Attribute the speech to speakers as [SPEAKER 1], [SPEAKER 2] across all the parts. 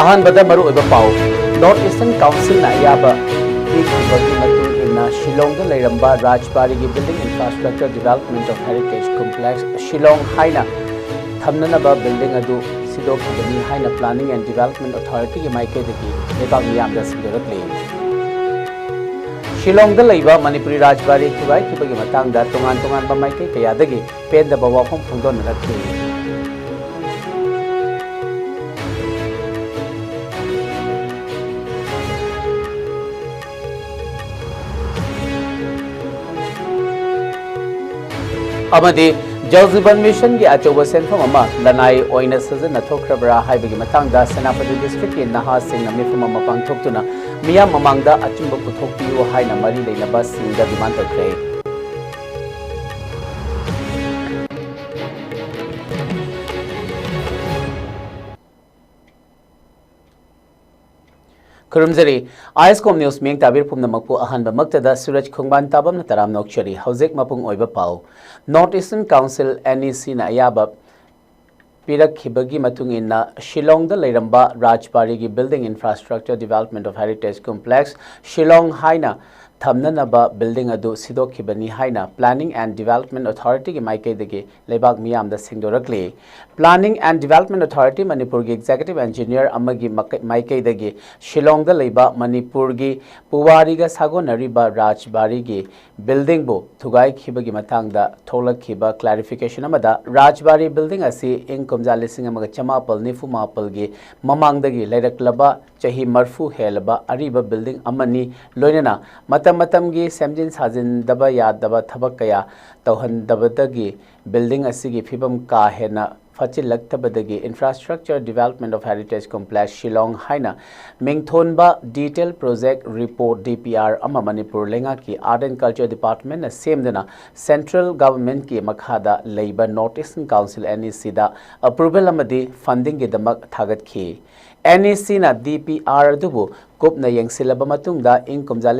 [SPEAKER 1] Ahan bada maru iba pau North Eastern Council na yaba ikibagi matung ina Shillong da layramba Rajbari gi Building Infrastructure Development of Heritage Complex Shillong haina thamnanaba building adu sidok bani haina Planning and Development Authority gi maike dagi lebak miyam da sindorakle Shillong da layba Manipuri Rajbari thugai kibagi matang da tongan ba maike kaya dagi pen da bawa khom phungdon rakhe Amadi Jal Jeevan Mission ki achoba senfam ama lanai oina sajan nathokrabra haibagi matangda Senapati district ki Naha Singh na mifam ama pangthoktuna miyam mamangda achumba puthokpiu haina mari leinaba singda demand tokre Kurumzari ISCOM News Ming Tabir Pum Namakpu Ahan Bamaktada Suraj Khungban Tabam Nataram Nokchari Hauzek Mapung Oiba Pau North Eastern Council NEC na Ayaba Pirak Hibagi Matungin na Shillong da Layramba Rajbari gi Building Infrastructure Development of Heritage Complex Shillong Haina Thamnanaba Building adu Sidok Hibani Haina Planning and Development Authority gi maike dagi lebak miyam da singdorakle Planning and Development Authority Manipur gi Executive Engineer amagi maike dagi Shillong da leba Manipur gi Puwari ga sagonariba Rajbari gi Building bo thugai khibagi matang da tholak khiba clarification amada Rajbari Building asi ing kumja lising amaga chamapal nifu mapal gi mamang dagi leiraklaba chahi marfu helaba ariba building amani loinana matam gi semjin sajin daba ya daba thabak kaya tawhan dabadagi building asigi phibam ka hena Fachilaktabadagi Infrastructure Development of Heritage Complex Shillong Haina Mingthonba Detailed Project Report DPR Ama Manipur Lenga ki Art and Culture Department na semdana Central Government ki makhada Labour North Eastern Council NEC da approval amadi funding gi damak thagat ki NEC na DPR dubu Kopna yengsilaba matungda ing kumja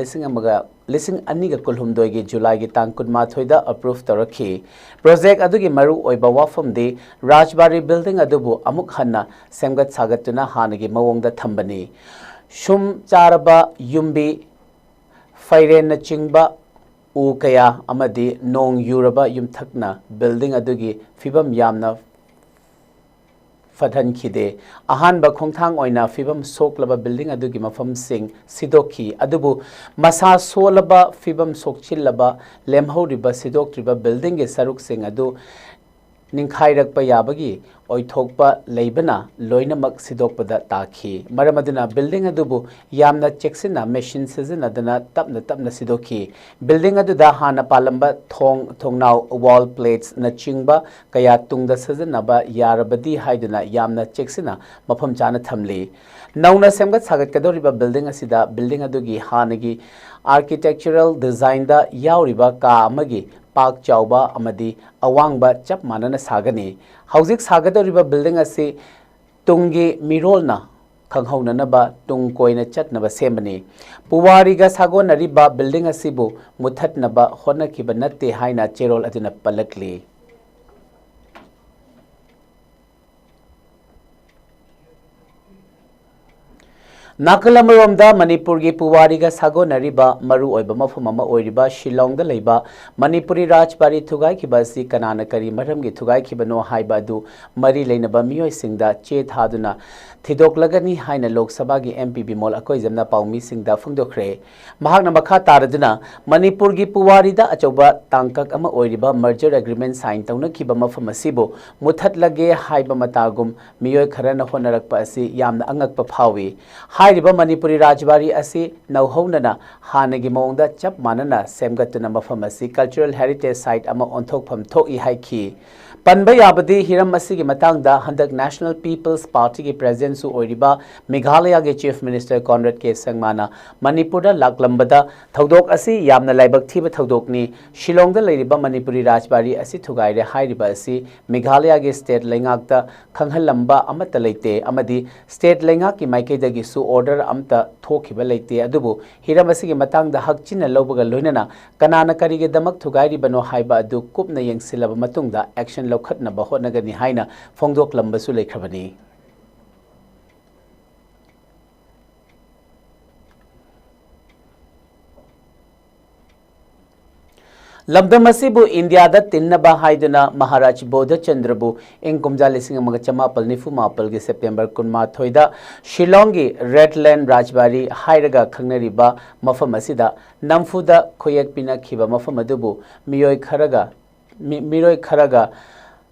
[SPEAKER 1] lising aniga kulhumdoi gi July gi tang kunma thoida approve taraki project adugi maru oiba wafam de Rajbari building adubu amuk hanna semgat sagatuna hanagi mawongda thambani shum charaba yumbi fairen na chingba u kaya amadi nong yuraba yumthakna building adugi fibam yamna Fadhan Khide Ahan ba khongthang oina fibam soklaba building adugi mafam sing sidoki adubu masa solaba fibam sokchilaba lemhoriba sidoktriba building ge saruk sing adu ningkhairakpa yabagi oithokpa leibana loinamak sidokpada takhi maramaduna building adubu yamna checksina machine season adana tapna sidoki building adu da hana palamba thongnau wall plates na chingba kaya tungda sajanaba yarabadi haiduna yamna checksina mafam chana thamli nauna semgat sagat kadoriba building asida building adugi hanagi architectural design da yauriba ka amagi Park Chauba Amadi Awangba Chap Manana Sagani Hauzik Sagadoriba building asi Tungi Mirolna Kanghona Naba Tung Koina Chat Naba Semani Puwariga Sagona Riba building asibu Muthat Naba Hona Kibanate Haina Cherol Adina Palakli Nakalamaromda Manipur gi Puwariga sagonariba maru oiba mafum ama oiriba Shillong da leiba Manipuri Rajbari thugai khibasi kanana kari maram gi thugai khibano haiba du mari leinaba miyoi singda che thaduna thidoklagani haina Lok Sabha gi MP Bimol akoi jamna paumi singda phungdokre mahakna makha taraduna Manipur gi Puwari da achoba tangkak ama oiriba merger agreement sign tawna khiba mafam asibo muthatlage haiba matagum miyoi kharana honarakpa asi yamna angakpa phawi Hairiba Manipuri Rajbari asi nauhonana hanagi mongda chap manana semgatuna mafam asi cultural heritage site ama onthokpham thoki haiki Panba yabadi hiram asigi matangda handak National People's Party ki president su oiriba Meghalaya ge Chief Minister Conrad K Sangmana Manipurda laklambada thodok asi yamna laibak thiba thodokni Shillong da leiriba Manipuri Rajbari asi thugaire hairiba asi Meghalaya ge state lengakta khanghalamba amata leite amadi state lengak ki maike dagi su order amta thokhiba leite adubu hiram asigi matangda hakchina lobaga loinana kanana karige damak thugairi bano haiba adu kupna yengsilaba matungda action lokhatna bahotnagani haina phongdok lambasu lekhrabani Lamdamasibu India da Tinnaba Haiduna Maharaj Bodha Chandrabu in Kumjalising Magachamapal Nifu Mapal September Kunma Thoida Shillongi Redland Rajbari Hairaga Kangnariba Mafamasida Namfuda Koyak Pina Kiba Mafamadubu Miyoi Karaga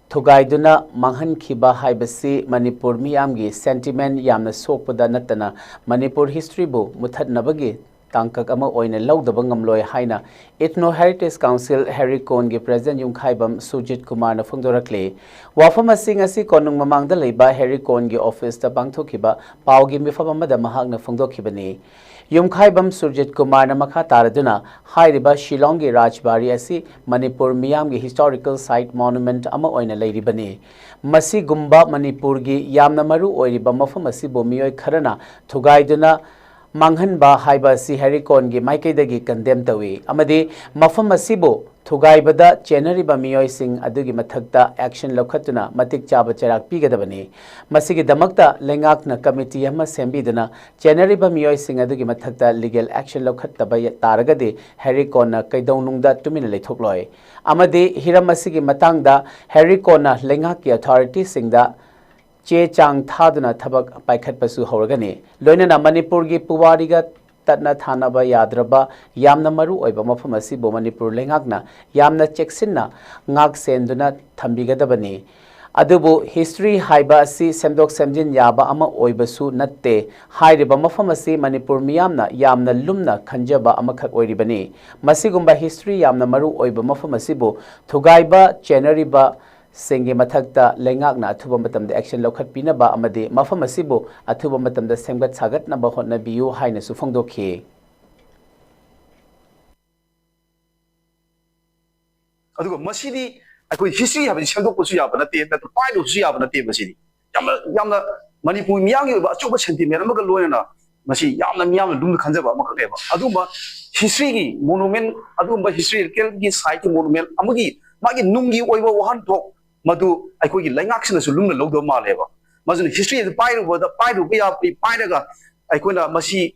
[SPEAKER 1] Thugaiduna Manghan Kiba Haibasi Manipur Miyamgi Sentiment Yamna Sopada Natana Manipur History Bu Muthat Nabagi Tangkak ama oina lawdaba ngamloi haina Ethno Heritage Council Harry Cohn gi President Yungkhaibam Sujit Kumar na phongdorakle wafam asing asi konung mamangda leiba Harry Cohn gi office ta pangthokiba pawgi mifam amada mahak na phongdokhibani Yungkhaibam Sujit Kumar na makha taraduna hairiba Shillong gi Rajbari asi Manipur Miyam gi historical site monument ama oina leiribani masi gumba Manipur gi yamna maru oiriba mafam asi bo miyoi kharana thugaiduna Manghan ba haiba si Harry Cohn gi Maikei dagi condemn tawi amadi mafam asibo thugai bada January ba miyoi sing adugi mathakta action lokhatuna matik chaba charak pigadabani masigi damakta lengak na committee ama sembiduna January ba miyoi sing adugi mathakta legal action lokhattaba taragade Harry Cohn na kaidonungda tumina leithokloi amadi hiram asigi matangda Harry Cohn na lengak ki authority singda Che Chang Thaduna Thabak Paikhat Pasu Horagani, Loinana Manipur gi Puwariga Tatna Thanaba Yadraba, Yamna Maru Oiba Mafamasi Bo Manipur Lengagna, Yamna Cheksinna, Ngak Senduna Tambigadabani. Adubu History Haiba Si Semdok Semjin Yaba Ama Oibasu Natte, Hairiba Mafamasi Manipur Miyamna, Yamna Lumna Kanjaba Amakak Oiribani, Masigumba History Yamna Maru Oiba Mafamasibo, Thugaiba, Cheneriba, Sengi Mathakta Lengakna Athuba Matamda action lokhat pinaba amadi mafam asibu athuba matamda semgat sagat na bahot na biu haina su phongdokhi
[SPEAKER 2] adugo masidi akoi history habin semdok ko su ya bana te ta pai do su ya bana te masidi yamna Manipur miyang ba choba sentiment amaga loina masi yamna miyam dum khanjaba amaka leba aduma history gi monument aduma historical gi site monument amagi magi nungi oiba wahan thok Madu, I could like action as a lunar logo maleva. Mazun history of the Pairu, the Pairu, we are Pairaga, I could not Masi,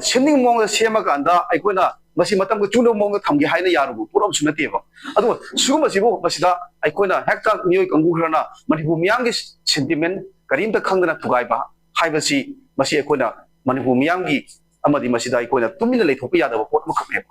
[SPEAKER 2] sending Monga Siamaganda, I could not Masimatam Tuno Monga Tam behind the Yaru, put up Sunativa. Otherwise, Sumasibo, Masida, I could not Hector, New York and Gurana, Manipum youngest sentiment, Karim the Kangana Tugaiba, Hibasi, Masia Kona, Manipum Yangi, Amadi Masida, I could not 2 minutes of Pia, the Port Mokapeva.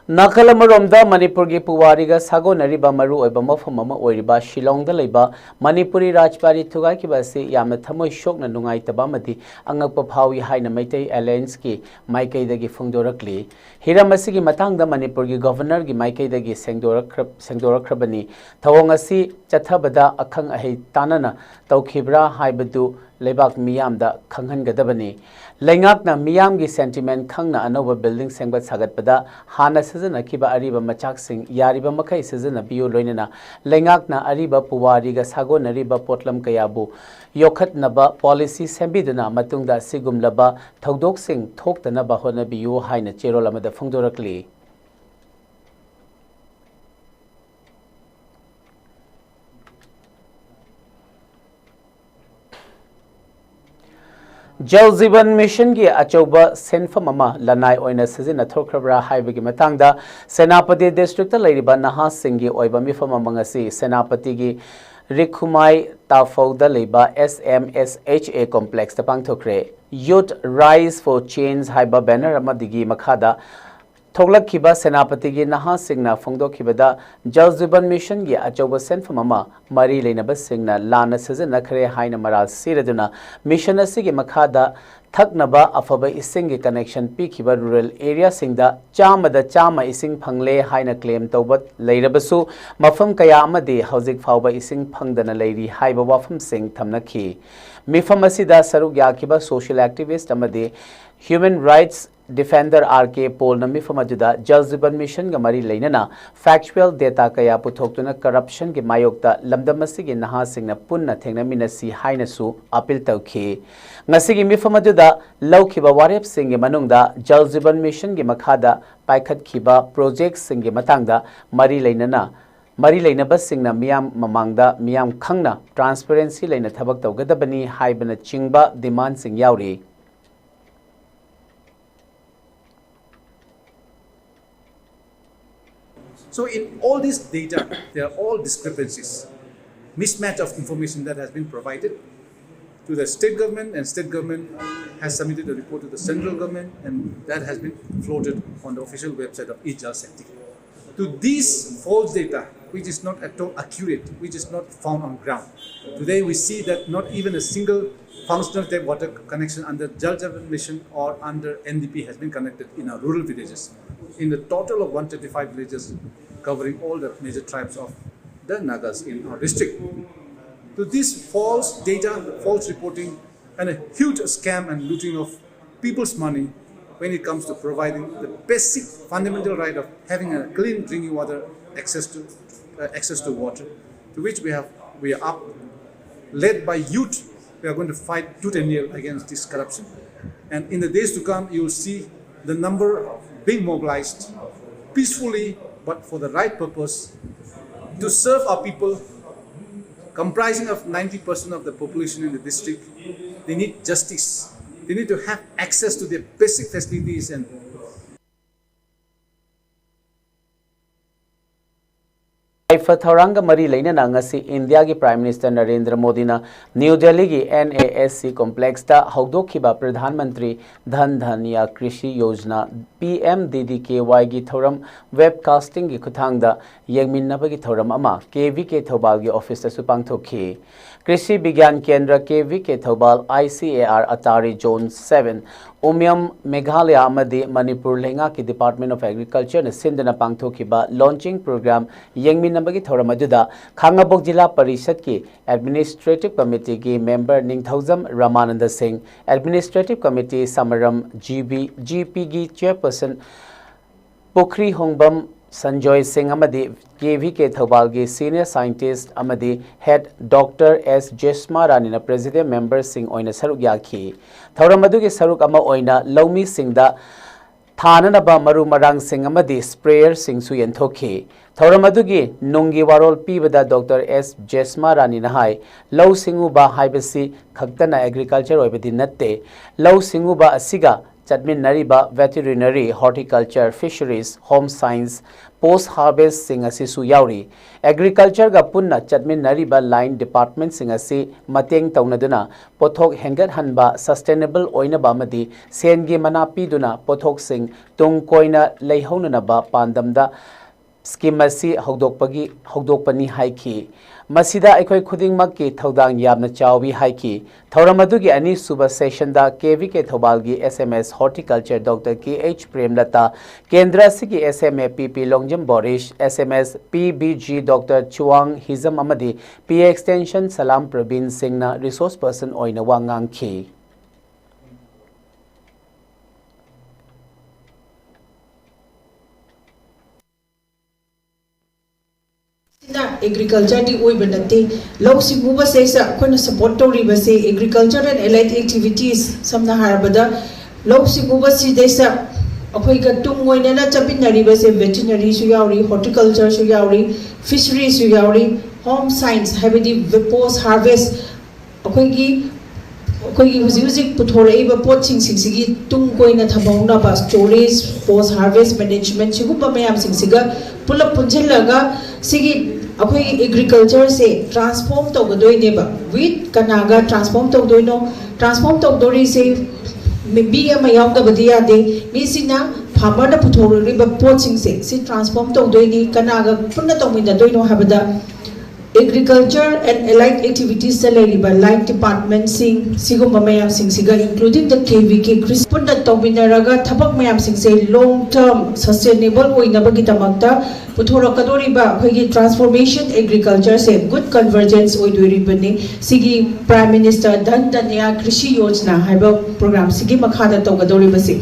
[SPEAKER 1] Nakalamaramda Manipur gi Puwariga Sago Nariba Maru Oiba Mafamama Oiriba Shillong da Leba Manipuri Rajbari Thugai Kibasi Yamna Thamoi Shokna Nungai Tabamadi Angakpa Phawi Haina Maitai Alliance ki Maikei dagi Phongdorakli Hiramasi gi Matangda Manipur gi Governor gi Maikei dagi Sengdorakrabani Thawong asi Chathabada Akhang Ahei Tanana Taukhibra Haibadu Lebak Miyamda Khanghangadabani Lengakna Miyamgi sentiment Khangna Anova building Sengbat Sagatpada Hana Sizana Kiba Ariba Machak Singh Yariba Makai Sizana Bio Loinana Lengakna Ariba Puwariga Sago Nariba Potlam Kayabu Yokhat Naba Policy Sembiduna Matungda Sigum Laba Thaudok Singh Thokta Naba Hona Bio Haina Cherolamada Phongdorakli Jal Jeevan Mission gi achoba senfamama lanai oina sizina thokrabra haibagi matangda Senapati district lairiba Naha Singh gi oiba mifama mangasi Senapati gi Rikhumai Tafauda leiba SMSHA complex ta pangthokre Youth Rise for Change haiba banner amadigi makhada Thoglakhiba Senapati gi Naha Singhna phongdokhibada Jal Jeevan Mission gi achoba senfamama Mari Leinaba Singhna Lana Sizina Khare Haina Maral Siraduna Mission asigi makhada Thaknaba Afaba Ising gi connection Pikhiba rural area singda Chamada Chama Ising Phangle Haina claim Tawbat Leirabasu Mafam Kaya Amadi Hauzik Fauba Ising Phangdana Leiri Haiba Wafam Singh Thamnakhi Mifam asida Saruk Yakiba social activist amadi Human Rights Defender RK Paul Nami Famajuda Jal Jeevan Mission Gamari Lainana Factual Data Kaya Puthokuna Corruption Ki Mayokta Lamdamasi Ki Naha Singna Punna Thengna Minasi Hainasu Apil Tawki Ngasigi Mifamajuda Laukiba Warep Singh Manungda Jal Jeevan Mission Ki Makhada Paikhat Kiba Projects Singh Matangda Mari Lainana Mari Lainaba Singhna Miyam Mamangda Miyam Khangna Transparency Laina Thabak Tawgadabani Haibana Chingba Demand Singh Yauri
[SPEAKER 3] So in all this data, there are all discrepancies, mismatch of information that has been provided to the state government, and state government has submitted a report to the central government, and that has been floated on the official website of Jal Shakti. To these false data, which is not at all accurate, which is not found on ground. Today we see that not even a single functional tap water connection under Jal Jeevan Mission or under NDP has been connected in our rural villages. In the total of 135 villages covering all the major tribes of the Nagas in our district. To this false data, false reporting, and a huge scam and looting of people's money when it comes to providing the basic fundamental right of having a clean drinking water, access to water, to which we are up, led by youth. We are going to fight tooth and nail against this corruption. And in the days to come, you will see the number being mobilized peacefully, but for the right purpose, to serve our people, comprising of 90% of the population in the district. They need justice. They need to have access to their basic facilities and
[SPEAKER 1] Thauranga Mari Lainana ngasi India ki Prime Minister Narendra Modi na New Delhi ki NASC complex ta hawdokhiba Pradhan Mantri Dhan Dhanya Krishi Yojana PMDDKY ki thoram webcasting ki khuthangda yengminnaba ki thoram ama KVK Thobal ki office ta su pangthokhi Krishi Bigyan Kendra KVK Thobal ICAR Atari Zone 7 Umyam Meghalaya amadi Manipur Lenga ki Department of Agriculture na sindana pangthokhiba launching program yengminnabagi thoram aduda Khangabok Jilla Parishad ki Administrative Committee ki member Ningthaujam Ramananda Singh Administrative Committee Samaram GP ki chairperson Pokhri Hongbam Sanjoy Singh amadi KVK Thobal ki senior scientist amadi head Dr. S. Jesma Rani na president member Singh oina saruk yakhi thoram adu ki saruk ama oina Laumi Singh da Thananaba Maru Marang Singh amadi sprayer Singh su yenthokhi thoram adu ki nungi warol pibada Dr. S. Jesma Rani na hai Lau Singuba haibasi khaktana agriculture oibadi natte Lau Singuba asiga Chadmin Nariba Veterinary, Horticulture, Fisheries, Home Science, Post-Harvest Sing Asisu Yauri, Agriculture ga punna Chadmin Nariba Line Department Sing Asi Mateng Taunaduna, Pothok Hengat Hanba, Sustainable Oinaba Madi, Sengi Manapi Duna, Pothok Sing, Tung Koina Leihonanaba Pandamda, Skimasi Hogdokpani Haiki. Masida Ekoi Kuding Maki Todang Yamna Chawi Haiki, Tauramadugi Ani Suba Session da KVK Thobalgi SMS Horticulture Dr. KH Premlata, Kendra Siki SMA PP Longjam Borish, SMS PBG Dr. Chuang Hizam Amadi, PA Extension Salam Prabin Singna, Resource Person Oina Wangang Ki.
[SPEAKER 4] Agriculture di oi banate law simuba se sa khona support to ri base agriculture and allied activities samna harabada law simuba si desa akhoi ga tung oina na chapinari base veterinary su yauri horticulture su yauri fisheries su yauri home science habidi post harvest akhoi gi huzik puthore ba pot sing sigi tung koina thabongna ba storage post harvest management sigumba mayam sing siga pulap punjelaga sigi akhoi agriculture se transform to godoi neba with kanaga transform to doino transform to dori se maybe ma yaw da badia de mi sina farmer da puthori ba pot sing se si transform to doini kanaga punna to min da doino habada agriculture and allied activities salary by line department sing sigumba mayam sing siga including the KVK Chris punna to minaraga thabak mayam sing se long term sustainable oina bagi tamakta puthora kadori ba hoigi transformation agriculture se good convergence oidori bani sigi prime minister Dhan Dhanya Krishi Yojana haiba program sigi makhada to kadori basi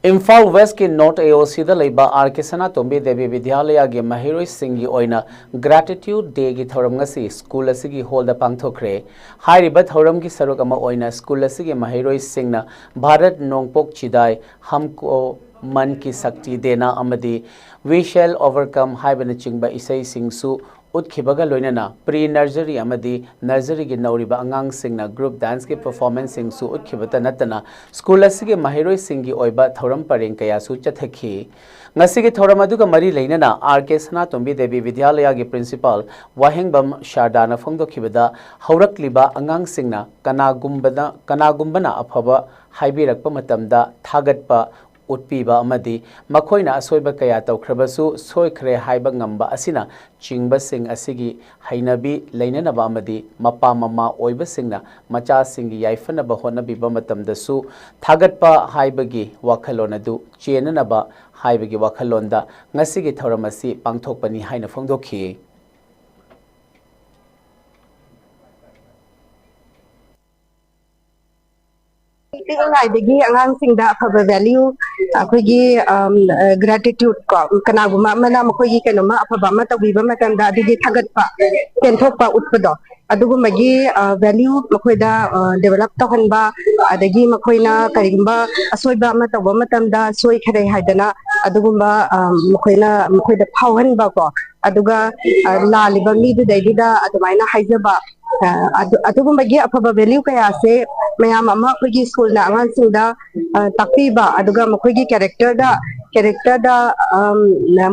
[SPEAKER 1] Imphal West ki North AOC da leiba RK Sanatombi Devi Vidyalaya ge Mahiroi Singhi oina Gratitude Day gi thoram ngasi school asigi hall da pangthokre hairiba thoram gi saruk ama oina school asigi Mahiroi Singna Bharat Nongpok Chidai Humko Man ki Sakti Dena amadi We Shall Overcome haibana chingba isai singsu utkibaga loinana pre nursery amadi nursery gi nauriba angang singna group dance ki performance sing su utkibata natana school asige mahiroi singi oiba thoram pareng kaya su chathaki ngasigi thoram aduga mari leinana RK Sanatombi Devi Vidyalaya gi principal Wahengbam Shardana phongdokhibada haurakliba angang singna kanagumbana afaba haibirakpa matamda thagatpa utpiba amadi makhoina asoiba kaya tawkhrabasu soikhre haiba ngamba asina chingba sing asigi hainabi leinanaba amadi mapa mama oiba singna macha singi yaifanaba honabiba matamdasu thagatpa haibagi wakhalonadu chenanaba haibagi wakhalonda ngasigi thoramasi pangthokpani haina phongdokhi
[SPEAKER 5] Digi angang sing da phaba value akhoi gratitude ko kana guma mana makhoi keno ma phaba ma tawi ba matam da digi thagat pa ken thok pa utpado adugu magi value makhoi da develop to han ba adagi makhoi na karimba asoi ba ma tawa matam da soi khare haidana adugu ba makhoi da phauhan ba ko aduga laliba mi du dai da adumaina haijaba adugu magi aphaba value kaya se mayam ama khoi school na angan sing da takpi ba aduga makhoi character da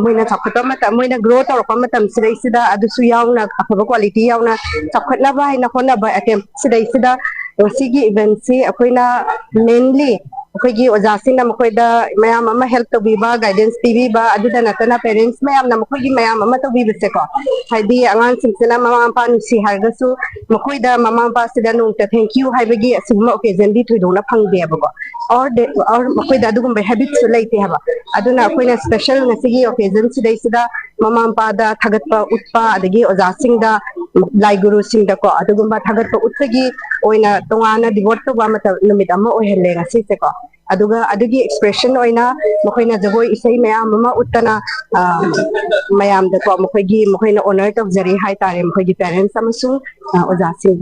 [SPEAKER 5] moina thakata mata moina grow to ko matam sidai sida adu su yauna aphaba quality yauna thakhatna ba na khona ba attempt sidai sida sigi event se akoina mainly akhoi oja sing na makhoi da mayam ama help to bi ba guidance tv ba adu da natana parents mayam na makhoi mayam ama to bi se ko haidi angan sing sina mama pa nu si har ga su makhoi da mama pa sida nung ta thank you haibagi asugma occasion di thuidona phangde ba ko or makhoi da dugum ba habit su laite haba aduna akoina special ngasigi occasion sidai sida mama pa da thagatpa utpa adagi oja sing da lai guru sing da ko adugum ba thagatpa utpagi oina tongana devote to ba mata numit ama ohelle ngasi se ko aduga adugi expression oina makoina jagoi isai mayam mama uttana mayam da ko makoina honor to jari hai tare makogi parents amasung ojasi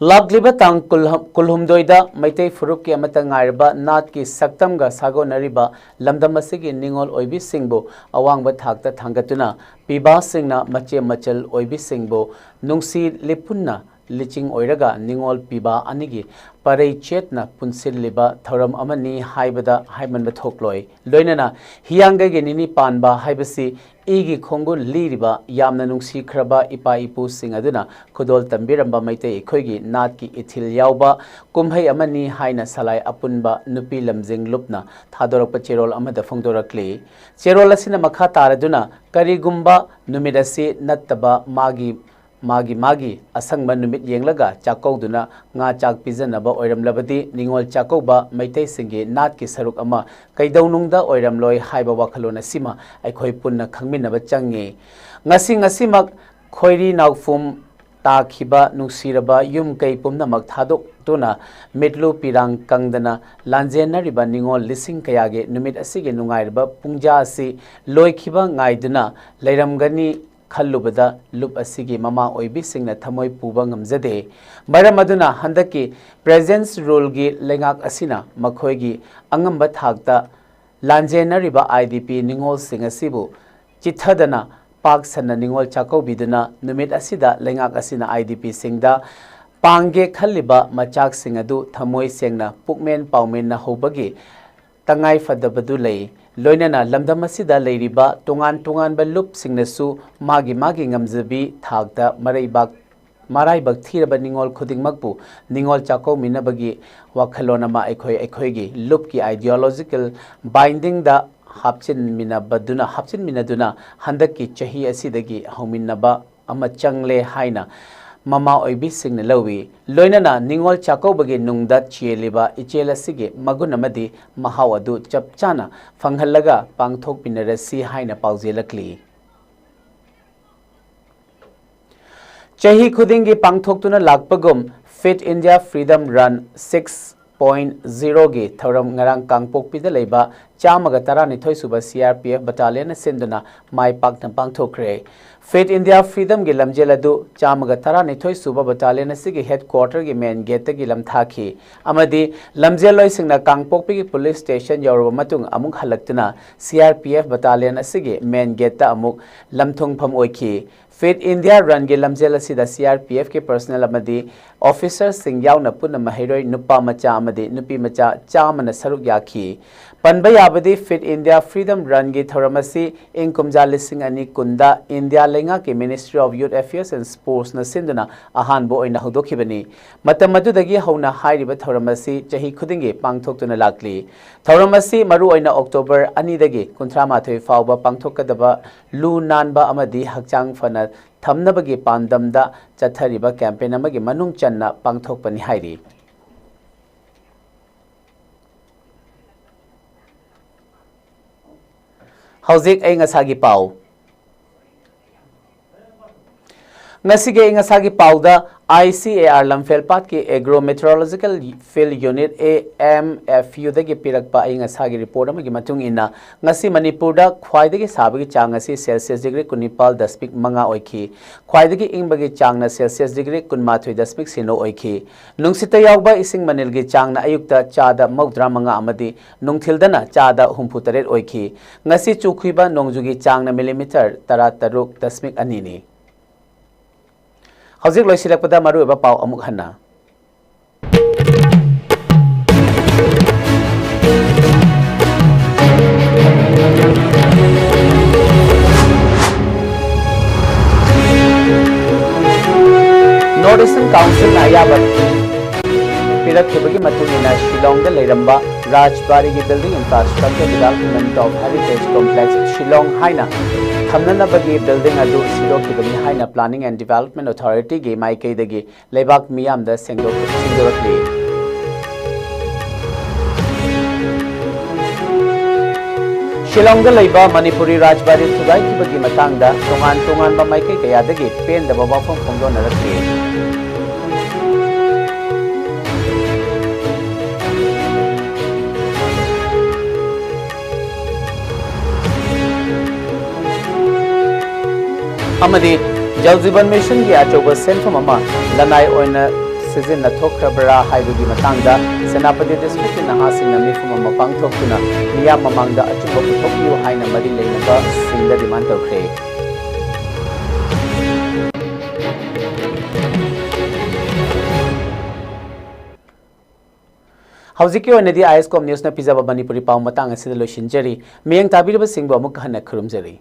[SPEAKER 1] Lagliba tang kulhumdoida Maitei Furuk ki amata ngairba nat ki saktamga sago nariba lamdamasigi ningol oibi singbo awangba thakta thangatuna piba singna mache machal oibi singbo nungsi lipunna liching oiraga ningol piba anigi parei chetna punsil liba thoram amani haibada haimanba thokloi loinana hiyanga ge nini panba haibasi igi khongun liriba yamna nungsi khraba ipa ipu sing aduna khudol tambiramba maitei khoigi nat ki ithil yauba kumhai amani haina salai apunba nupi lamjing lupna thadorok cherol amada phongdorakli cherol asina makha taraduna karigumba numidasi nattaba magi asangba numit yenglaga chakauduna nga chak pijanaba oiramlabadi ningol chakauba maitai singi nat ki saruk ama kaidaunungda oiramloi haiba wakhalona sima aikhoi punna khangminaba changi ngasi mak khoiri naufum takhiba nuksiraba yum kai pumnamak thadok tuna mitlu pirang kangdana lanjenariba ningol lising kayage numit asige nungairba pungja asi loikhiba ngaiduna leiramgani khalubada lup asigi mama oibi singna thamoi puba ngamjade maramaduna handaki presence role gi lengak asina makhoigi angamba thakta lanjenariba IDP ningol singasibu chithadana pak sanna ningol chakau biduna numit asida lengak asina IDP singda pangge khaliba machak singadu thamoi sengna pukmen paumen na hobagi tangai fadabadu lei loinana lamdamasida leiriba tongan ba lup singnasu magi ngamjabi thakta maraibak thiraba ningol khudingmakbu ningol chakau minabagi wakhalonama aikhoi gi lup ki ideological binding da hapchin minaduna handaki chahi asidagi hauminaba ama changle haina mama oibi singna lawi loinana ningol chakau bagi nungda chieliba ichelasigi magunamadi mahawadu chapchana fanghallaga pangthok pinarasi haina paujelakli chahi khudingi pangthoktuna lakpagum Fit India Freedom Run 6.0 gi thoram ngarang kangpok pida leiba चामगा तरानिथोई सुबह CRPF battalion सिंधुना माई पाकना पांगथोखरे fit India freedom की लमजेल अदु चामगा तरानिथोई सुबह battalion सिगी headquarter की main gate की लमथाखी अमदी लमजेल लोइसिंगना कांगपोकपी की police station यौरब मतुंग अमुक हलक्तुना CRPF battalion सिगी main gate अमुक लमथुंगफम ओइखी fit India run के लमजेल असिदा CRPF के पर्सनल अमदी ऑफिसर सिंह यावना पुनः महिरोई नुपा मचा अमदी नुपी मचा चामना सरुक याखी पनबा याबदी फिट इंडिया फ्रीडम रन की थौरमसी इंग कुमजा लिसिंग अनि कुंदा इंडिया लेंगा के ministry of youth affairs and sports न सिंधुना अहानबो ओइना हौदोखिबनी मतम मदुदगी हौना हाइरिबा थौरमसी चही खुदिंगे पांगथोक्तुना लाक्ली थौरमसी मरु ओइना अक्टोबर 2 दगी 38 फावबा पांगथोक्कदबा लू नानबा अमदी हक्चांग फना थमनबगी पांदमदा चथरिबा कैंपेन अमगी मनुंग चन्ना पांगथोक्पनी हाइरी हौजिक ऐ ngasa पाव ngasi ge ngasa gi पावदा ICAR Lamphelpat के एग्रोमेट्रोलॉजिकल फील्ड यूनिट AMFU दगी पिरकपा ऐ ngasa gi रिपोर्ट अमगी मतुंग इना ngasi मणिपुरदा ख्वाइदगी साबगी चांग asi सेल्सियस डिग्री 19.5 ओइखी ख्वाइदगी इंबगी चांगना सेल्सियस डिग्री 19.0 ओइखी नुंगसिता यावबा इसिंग मनिलगी चांगना अयुक्ता चादा 95 अमदी नुंगथिलदना चादा 63 ओइखी ngasi चुखुइबा नोंगजुगी चांगना मिलीमीटर 33.2 नि हौजिक लोइसिलकपदा मरुएबा पाव अमुक हन्ना नॉर्थ ईस्टर्न काउंसिल अयाबा पिरखिबगी मतुंगिना शिलोंगदा लेरंबा राजबारी की building infrastructure development of heritage complex Shillong हाइना थमननबगी बिल्डिंग अदु सिरोखिबनी हाइना प्लानिंग एंड डेवलपमेंट अथॉरिटी की माइकैदगी लेबाक मियामदा सिंगोरखली शिलोंगदा लेबा मणिपुरी राजबारी थुगाइखिबगी मतंगदा तोंगान तोंगानबा माइकै कयादगी पेंदबा वाफम फोंदोनरखली अमदी जल जीवन मिशन की अचौब सेंफम लनाई सिजन थोख्रबरा हाइबगी मतंगदा सेनापति डिस्ट्रिक्ट की नहासिंग मिफुम पांगथोक्तुना मियाम ममांगदा अचुब पुथोकियो हाइना मरी लेनबा सिंगदा डिमांड तौखरे हौजिकी ओइनदी आईएसकॉम न्यूज़ न पिजाबा मणिपुरी पाव मतंग असिदा लोइसिनजरी मियंग ताबिरबा सिंगबो अमुक हन्ना खुरुमजरी।